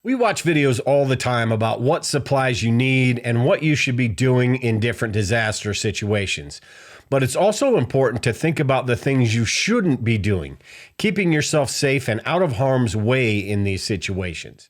We watch videos all the time about what supplies you need and what you should be doing in different disaster situations. But it's also important to think about the things you shouldn't be doing, keeping yourself safe and out of harm's way in these situations.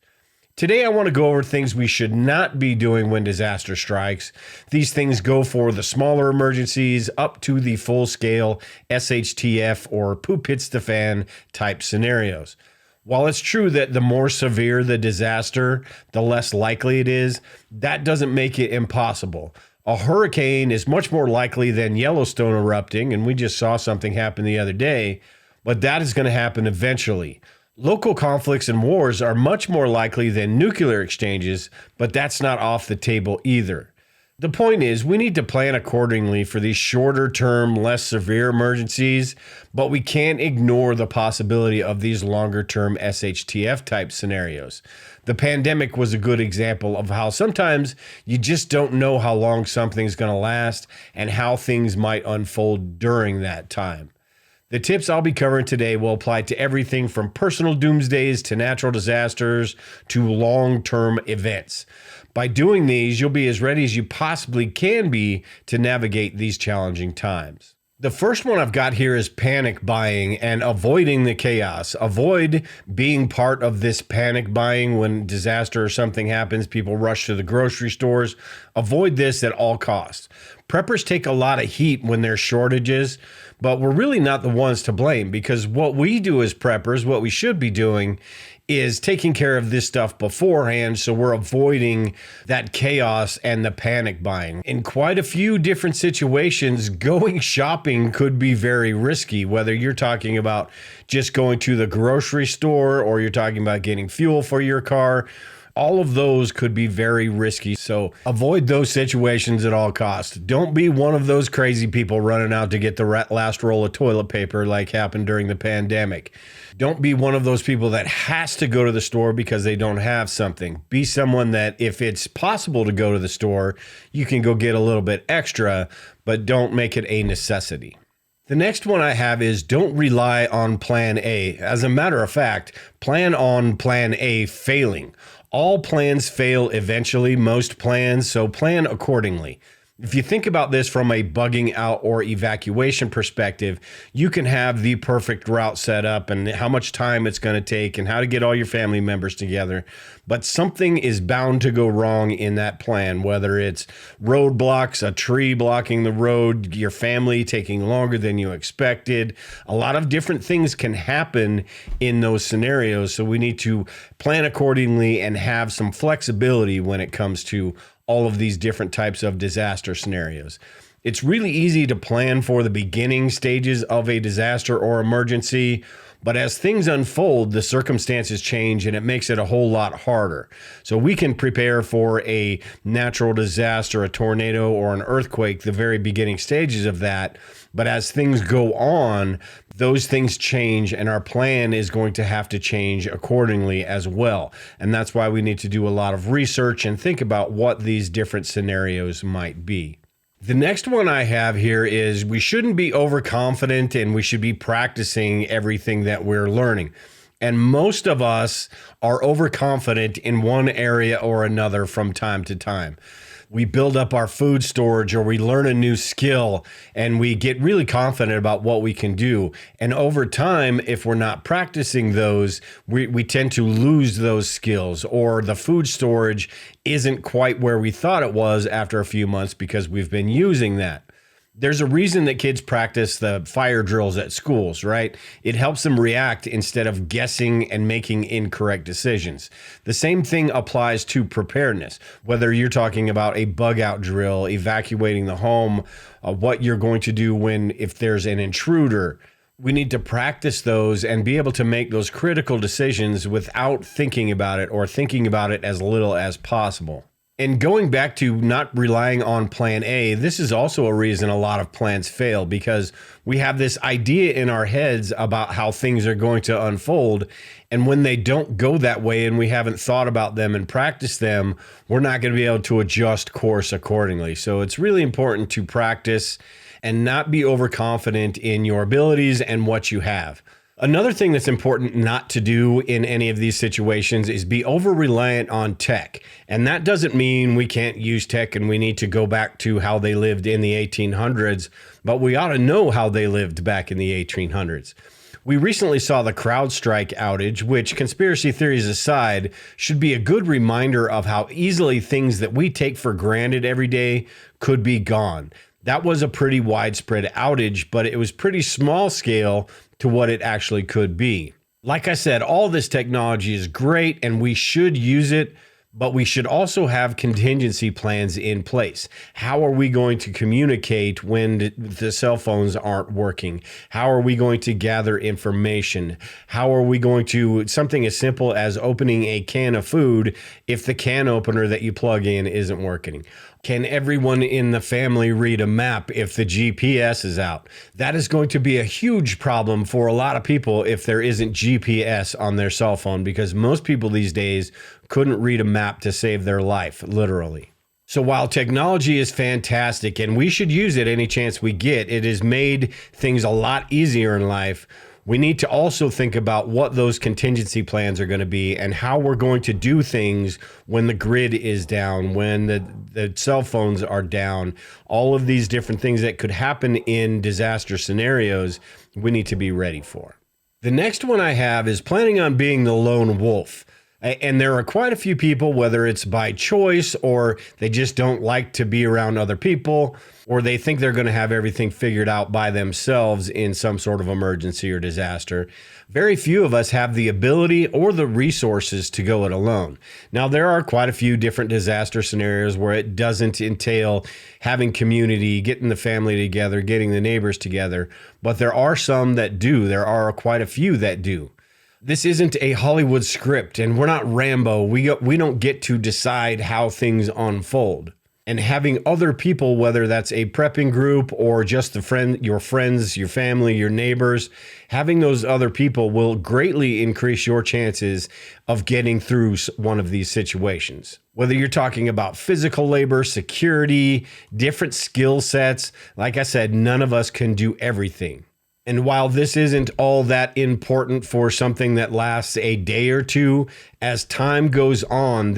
Today, I want to go over things we should not be doing when disaster strikes. These things go for the smaller emergencies up to the full-scale SHTF or poop hits the fan type scenarios. While it's true that the more severe the disaster, the less likely it is, that doesn't make it impossible. A hurricane is much more likely than Yellowstone erupting, and we just saw something happen the other day, but that is going to happen eventually. Local conflicts and wars are much more likely than nuclear exchanges, but that's not off the table either. The point is, we need to plan accordingly for these shorter term, less severe emergencies, but we can't ignore the possibility of these longer term SHTF type scenarios. The pandemic was a good example of how sometimes you just don't know how long something's going to last and how things might unfold during that time. The tips I'll be covering today will apply to everything from personal doomsdays to natural disasters to long-term events. By doing these, you'll be as ready as you possibly can be to navigate these challenging times. The first one I've got here is panic buying and avoiding the chaos. Avoid being part of this panic buying when disaster or something happens. People rush to the grocery stores. Avoid this at all costs. Preppers take a lot of heat when there's shortages, but we're really not the ones to blame because what we do as preppers, what we should be doing is taking care of this stuff beforehand, so we're avoiding that chaos and the panic buying. In quite a few different situations, going shopping could be very risky, whether you're talking about just going to the grocery store or you're talking about getting fuel for your car. All of those could be very risky, so avoid those situations at all costs. Don't be one of those crazy people running out to get the last roll of toilet paper like happened during the pandemic. Don't be one of those people that has to go to the store because they don't have something. Be someone that if it's possible to go to the store, you can go get a little bit extra, but don't make it a necessity. The next one I have is don't rely on plan A. As a matter of fact, plan on plan A failing. All plans fail eventually, most plans, so plan accordingly. If you think about this from a bugging out or evacuation perspective, you can have the perfect route set up and how much time it's going to take and how to get all your family members together. But something is bound to go wrong in that plan, whether it's roadblocks, a tree blocking the road, your family taking longer than you expected. A lot of different things can happen in those scenarios. So we need to plan accordingly and have some flexibility when it comes to all of these different types of disaster scenarios. It's really easy to plan for the beginning stages of a disaster or emergency, but as things unfold, the circumstances change and it makes it a whole lot harder. So we can prepare for a natural disaster, a tornado, or an earthquake, the very beginning stages of that. But as things go on, those things change and our plan is going to have to change accordingly as well. And that's why we need to do a lot of research and think about what these different scenarios might be. The next one I have here is we shouldn't be overconfident and we should be practicing everything that we're learning. And most of us are overconfident in one area or another from time to time. We build up our food storage or we learn a new skill and we get really confident about what we can do. And over time, if we're not practicing those, we tend to lose those skills, or the food storage isn't quite where we thought it was after a few months because we've been using that. There's a reason that kids practice the fire drills at schools, right? It helps them react instead of guessing and making incorrect decisions. The same thing applies to preparedness, whether you're talking about a bug out drill, evacuating the home, what you're going to do if there's an intruder. We need to practice those and be able to make those critical decisions without thinking about it or thinking about it as little as possible. And going back to not relying on plan A, this is also a reason a lot of plans fail because we have this idea in our heads about how things are going to unfold. And when they don't go that way and we haven't thought about them and practiced them, we're not going to be able to adjust course accordingly. So it's really important to practice and not be overconfident in your abilities and what you have. Another thing that's important not to do in any of these situations is be over reliant on tech. And that doesn't mean we can't use tech and we need to go back to how they lived in the 1800s, but we ought to know how they lived back in the 1800s. We recently saw the CrowdStrike outage, which, conspiracy theories aside, should be a good reminder of how easily things that we take for granted every day could be gone. That was a pretty widespread outage, but it was pretty small scale to what it actually could be. Like I said, all this technology is great and we should use it, but we should also have contingency plans in place. How are we going to communicate when the cell phones aren't working? How are we going to gather information? How are we going to, something as simple as opening a can of food if the can opener that you plug in isn't working? Can everyone in the family read a map if the GPS is out? That is going to be a huge problem for a lot of people if there isn't GPS on their cell phone, because most people these days couldn't read a map to save their life, literally. So while technology is fantastic and we should use it any chance we get, it has made things a lot easier in life. We need to also think about what those contingency plans are going to be and how we're going to do things when the grid is down, when the cell phones are down, all of these different things that could happen in disaster scenarios we need to be ready for. The next one I have is planning on being the lone wolf. And there are quite a few people, whether it's by choice or they just don't like to be around other people, or they think they're going to have everything figured out by themselves in some sort of emergency or disaster. Very few of us have the ability or the resources to go it alone. Now, there are quite a few different disaster scenarios where it doesn't entail having community, getting the family together, getting the neighbors together, but there are some that do. There are quite a few that do. This isn't a Hollywood script, and we're not Rambo. We don't get to decide how things unfold. And having other people, whether that's a prepping group or just your friends, your family, your neighbors, having those other people will greatly increase your chances of getting through one of these situations. Whether you're talking about physical labor, security, different skill sets, like I said, none of us can do everything. And while this isn't all that important for something that lasts a day or two, as time goes on,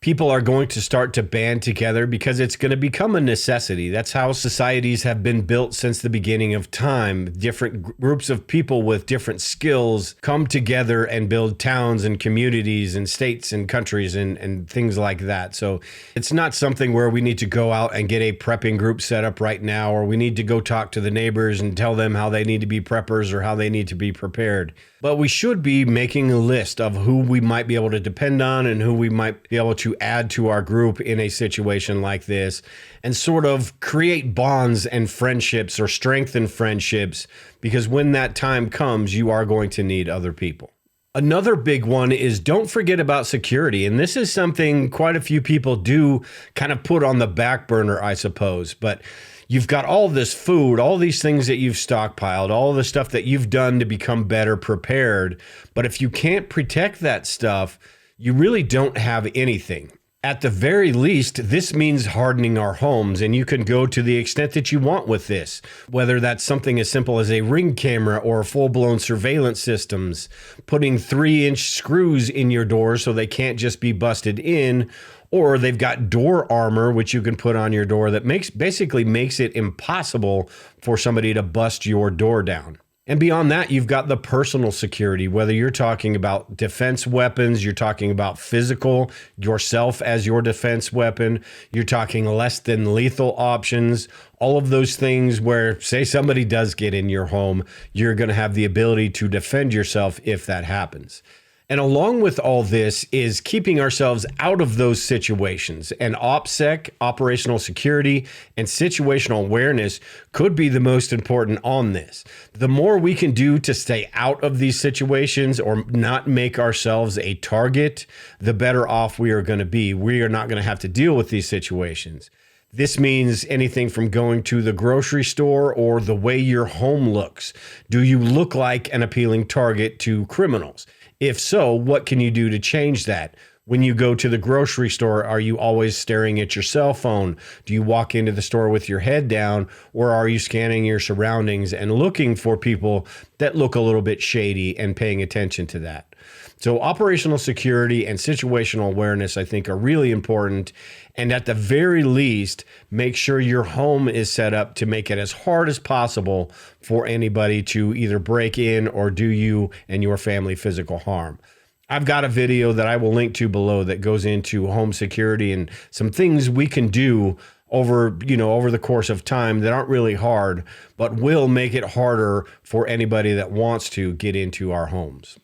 people are going to start to band together because it's going to become a necessity. That's how societies have been built since the beginning of time. Different groups of people with different skills come together and build towns and communities and states and countries and things like that. So it's not something where we need to go out and get a prepping group set up right now, or we need to go talk to the neighbors and tell them how they need to be preppers or how they need to be prepared. But we should be making a list of who we might be able to depend on and who we might be able to add to our group in a situation like this, and sort of create bonds and friendships or strengthen friendships, because when that time comes, you are going to need other people. Another big one is don't forget about security. And this is something quite a few people do kind of put on the back burner, I suppose. But you've got all this food, all these things that you've stockpiled, all the stuff that you've done to become better prepared. But if you can't protect that stuff, you really don't have anything. At the very least, this means hardening our homes, and you can go to the extent that you want with this, whether that's something as simple as a Ring camera or full-blown surveillance systems, putting 3-inch screws in your doors so they can't just be busted in, or they've got door armor, which you can put on your door that basically makes it impossible for somebody to bust your door down. And beyond that, you've got the personal security, whether you're talking about defense weapons, you're talking about physical, yourself as your defense weapon, you're talking less than lethal options, all of those things where, say somebody does get in your home, you're going to have the ability to defend yourself if that happens. And along with all this is keeping ourselves out of those situations. And OPSEC, operational security, and situational awareness could be the most important on this. The more we can do to stay out of these situations or not make ourselves a target, the better off we are going to be. We are not going to have to deal with these situations. This means anything from going to the grocery store or the way your home looks. Do you look like an appealing target to criminals? If so, what can you do to change that? When you go to the grocery store, are you always staring at your cell phone? Do you walk into the store with your head down, or are you scanning your surroundings and looking for people that look a little bit shady and paying attention to that? So operational security and situational awareness, I think, are really important. And at the very least, make sure your home is set up to make it as hard as possible for anybody to either break in or do you and your family physical harm. I've got a video that I will link to below that goes into home security and some things we can do over the course of time that aren't really hard, but will make it harder for anybody that wants to get into our homes.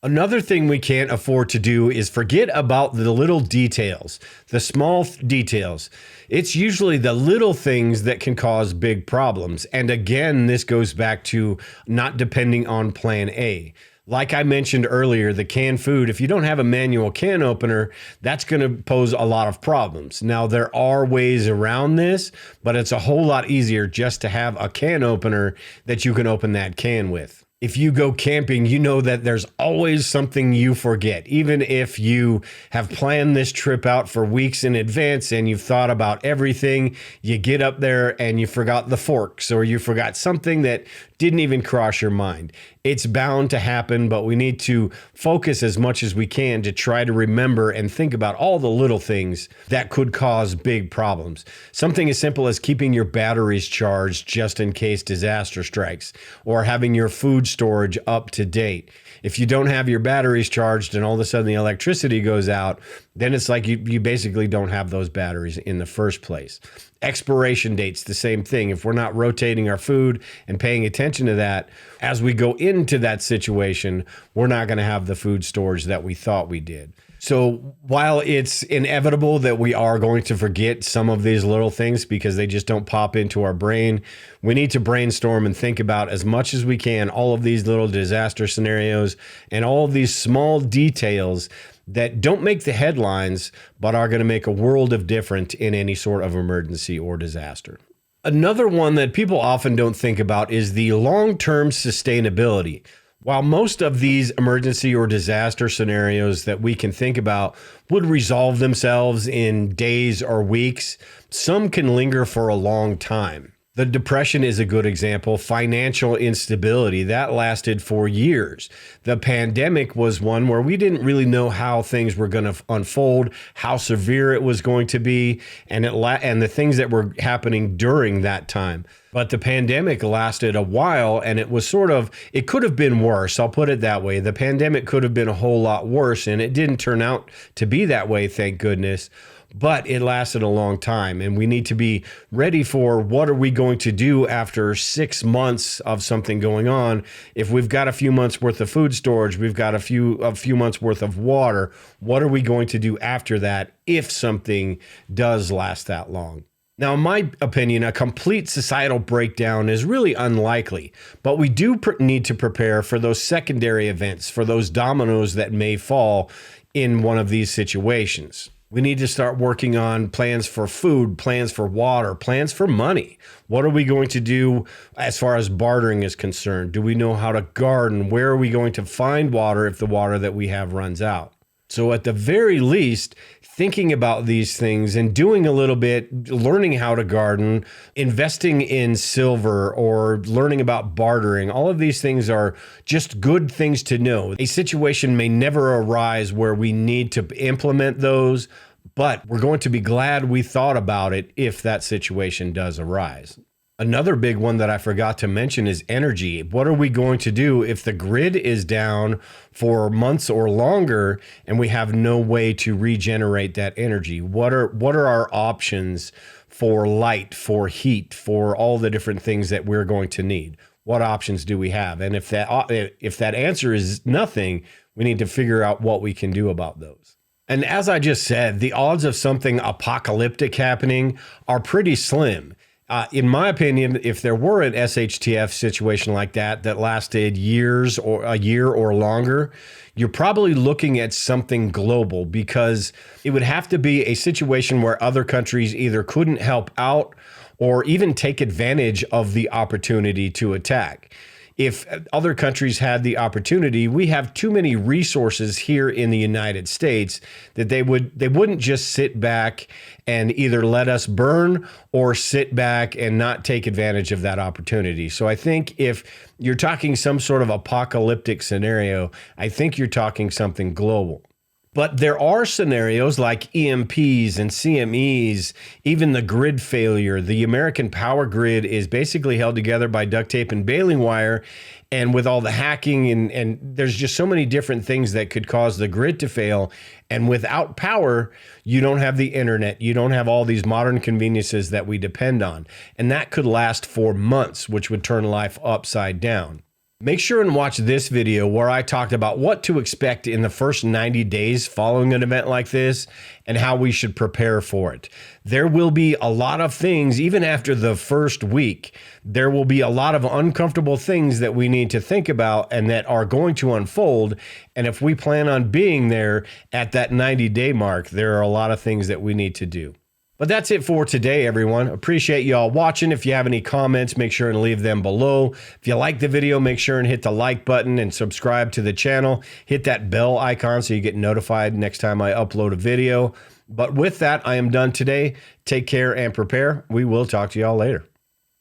Another thing we can't afford to do is forget about the little details, the small details. It's usually the little things that can cause big problems. And again, this goes back to not depending on plan A. Like I mentioned earlier, the canned food, if you don't have a manual can opener, that's going to pose a lot of problems. Now, there are ways around this, but it's a whole lot easier just to have a can opener that you can open that can with. If you go camping, you know that there's always something you forget. Even if you have planned this trip out for weeks in advance and you've thought about everything, you get up there and you forgot the forks or you forgot something that didn't even cross your mind. It's bound to happen, but we need to focus as much as we can to try to remember and think about all the little things that could cause big problems. Something as simple as keeping your batteries charged just in case disaster strikes, or having your food storage up to date. If you don't have your batteries charged and all of a sudden the electricity goes out, then it's like you basically don't have those batteries in the first place. Expiration dates, the same thing. If we're not rotating our food and paying attention to that, as we go into that situation, we're not going to have the food storage that we thought we did. So while it's inevitable that we are going to forget some of these little things because they just don't pop into our brain, we need to brainstorm and think about as much as we can all of these little disaster scenarios and all of these small details that don't make the headlines, but are going to make a world of difference in any sort of emergency or disaster. Another one that people often don't think about is the long-term sustainability. While most of these emergency or disaster scenarios that we can think about would resolve themselves in days or weeks, some can linger for a long time. The Depression is a good example. Financial instability, that lasted for years. The pandemic was one where we didn't really know how things were going to unfold, how severe it was going to be, and the things that were happening during that time. But the pandemic lasted a while, and it could have been worse. I'll put it that way. The pandemic could have been a whole lot worse, and it didn't turn out to be that way, thank goodness. But it lasted a long time, and we need to be ready for what are we going to do after 6 months of something going on. If we've got a few months worth of food storage, we've got a few months worth of water, what are we going to do after that if something does last that long? Now, in my opinion, a complete societal breakdown is really unlikely, but we do need to prepare for those secondary events, for those dominoes that may fall in one of these situations. We need to start working on plans for food, plans for water, plans for money. What are we going to do as far as bartering is concerned? Do we know how to garden? Where are we going to find water if the water that we have runs out? So at the very least, thinking about these things and doing a little bit, learning how to garden, investing in silver, or learning about bartering, all of these things are just good things to know. A situation may never arise where we need to implement those, but we're going to be glad we thought about it if that situation does arise. Another big one that I forgot to mention is energy. What are we going to do if the grid is down for months or longer and we have no way to regenerate that energy? What are our options for light, for heat, for all the different things that we're going to need? What options do we have? And if that answer is nothing, we need to figure out what we can do about those. And as I just said, the odds of something apocalyptic happening are pretty slim. In my opinion, if there were an SHTF situation like that lasted years or a year or longer, you're probably looking at something global, because it would have to be a situation where other countries either couldn't help out or even take advantage of the opportunity to attack. if other countries had the opportunity, we have too many resources here in the United States that they wouldn't just sit back and either let us burn or sit back and not take advantage of that opportunity. So I think if you're talking some sort of apocalyptic scenario, I think you're talking something global. But there are scenarios like EMPs and CMEs, even the grid failure. The American power grid is basically held together by duct tape and baling wire. And with all the hacking and there's just so many different things that could cause the grid to fail. And without power, you don't have the internet. You don't have all these modern conveniences that we depend on. And that could last for months, which would turn life upside down. Make sure and watch this video where I talked about what to expect in the first 90 days following an event like this and how we should prepare for it. There will be a lot of things, even after the first week, there will be a lot of uncomfortable things that we need to think about and that are going to unfold. And if we plan on being there at that 90-day mark, there are a lot of things that we need to do. But that's it for today, everyone. Appreciate y'all watching. If you have any comments, make sure and leave them below. If you like the video, make sure and hit the like button and subscribe to the channel. Hit that bell icon so you get notified next time I upload a video. But with that, I am done today. Take care and prepare. We will talk to y'all later.